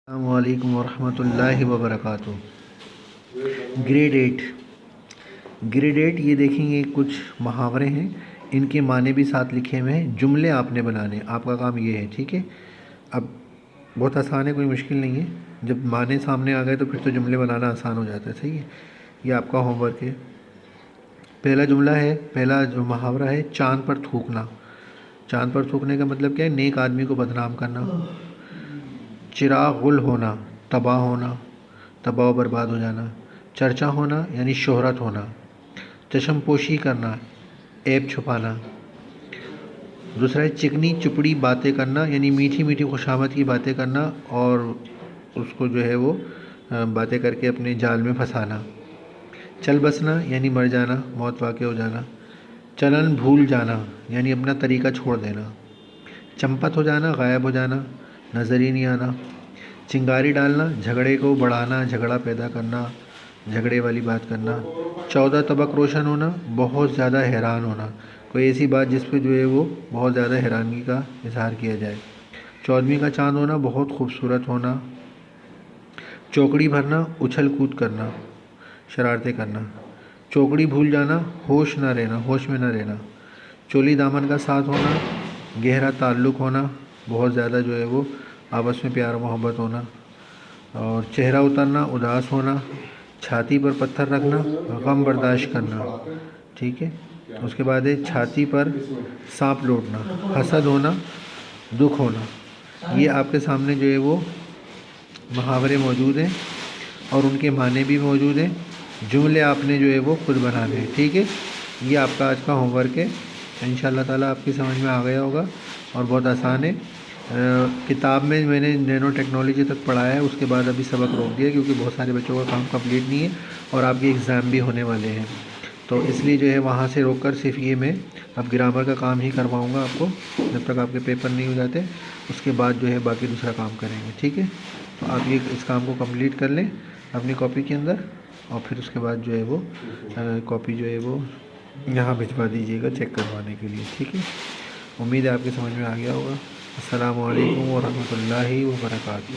السلام علیکم ورحمۃ اللہ وبرکاتہ۔ گریڈ 8 یہ دیکھیں گے کچھ محاورے ہیں، ان کے معنی بھی ساتھ لکھے ہوئے ہیں۔ جملے آپ نے بنانے، آپ کا کام یہ ہے، ٹھیک ہے۔ اب بہت آسان ہے، کوئی مشکل نہیں ہے۔ جب معنی سامنے آ گئے تو پھر تو جملے بنانا آسان ہو جاتا ہے، صحیح ہے۔ یہ آپ کا ہوم ورک ہے۔ پہلا جملہ ہے، پہلا جو محاورہ ہے، چاند پر تھوکنا۔ چاند پر تھوکنے کا مطلب کیا ہے؟ نیک آدمی کو بدنام کرنا۔ چراغ غل ہونا، تباہ ہونا، تباہ و برباد ہو جانا۔ چرچا ہونا یعنی شہرت ہونا۔ چشم پوشی کرنا، عیب چھپانا۔ دوسرا ہے چکنی چپڑی باتیں کرنا، یعنی میٹھی میٹھی خوشامد کی باتیں کرنا اور اس کو جو ہے وہ باتیں کر کے اپنے جال میں پھنسانا۔ چل بسنا یعنی مر جانا، موت واقع ہو جانا۔ چلن بھول جانا یعنی اپنا طریقہ چھوڑ دینا۔ چمپت ہو جانا، غائب ہو جانا، نظر ہی نہیں آنا۔ چنگاری ڈالنا، جھگڑے کو بڑھانا، جھگڑا پیدا کرنا، جھگڑے والی بات کرنا۔ 14 طبق روشن ہونا، بہت زیادہ حیران ہونا، کوئی ایسی بات جس پہ جو ہے وہ بہت زیادہ حیرانگی کا اظہار کیا جائے۔ 14ویں کا چاند ہونا، بہت خوبصورت ہونا۔ چوکڑی بھرنا، اچھل کود کرنا، شرارتیں کرنا۔ چوکڑی بھول جانا، ہوش نہ رہنا، ہوش میں نہ رہنا۔ چولی دامن کا ساتھ ہونا، گہرا تعلق ہونا، بہت زیادہ جو ہے وہ آپس میں پیار و محبت ہونا۔ اور چہرہ اترنا، اداس ہونا۔ چھاتی پر پتھر رکھنا، غم برداشت کرنا، ٹھیک ہے۔ اس کے بعد ہے چھاتی پر سانپ لوٹنا، حسد ہونا، دکھ ہونا۔ یہ آپ کے سامنے جو ہے وہ محاورے موجود ہیں اور ان کے معنی بھی موجود ہیں۔ جملے آپ نے جو ہے وہ خود بنانے ہیں، ٹھیک ہے۔ یہ آپ کا آج کا ہوم ورک ہے، انشاءاللہ تعالیٰ آپ کی سمجھ میں آ گیا ہوگا اور بہت آسان ہے۔ کتاب میں نے نینو ٹیکنالوجی تک پڑھایا ہے، اس کے بعد ابھی سبق روک دیا کیونکہ بہت سارے بچوں کا کام کمپلیٹ نہیں ہے اور آپ کے ایگزام بھی ہونے والے ہیں، تو اس لیے جو ہے وہاں سے روک کر صرف یہ میں اب گرامر کا کام ہی کرواؤں گا آپ کو، جب تک آپ کے پیپر نہیں ہو جاتے۔ اس کے بعد جو ہے باقی دوسرا کام کریں گے، ٹھیک ہے۔ تو آپ یہ اس کام کو کمپلیٹ کر لیں اپنی کاپی کے اندر اور پھر اس کے بعد جو ہے وہ کاپی جو ہے وہ یہاں بھجوا دیجیے گا چیک کروانے کے لیے، ٹھیک ہے۔ امید ہے آپ کی سمجھ میں آ گیا ہوگا۔ السلام علیکم ورحمۃ اللہ وبرکاتہ۔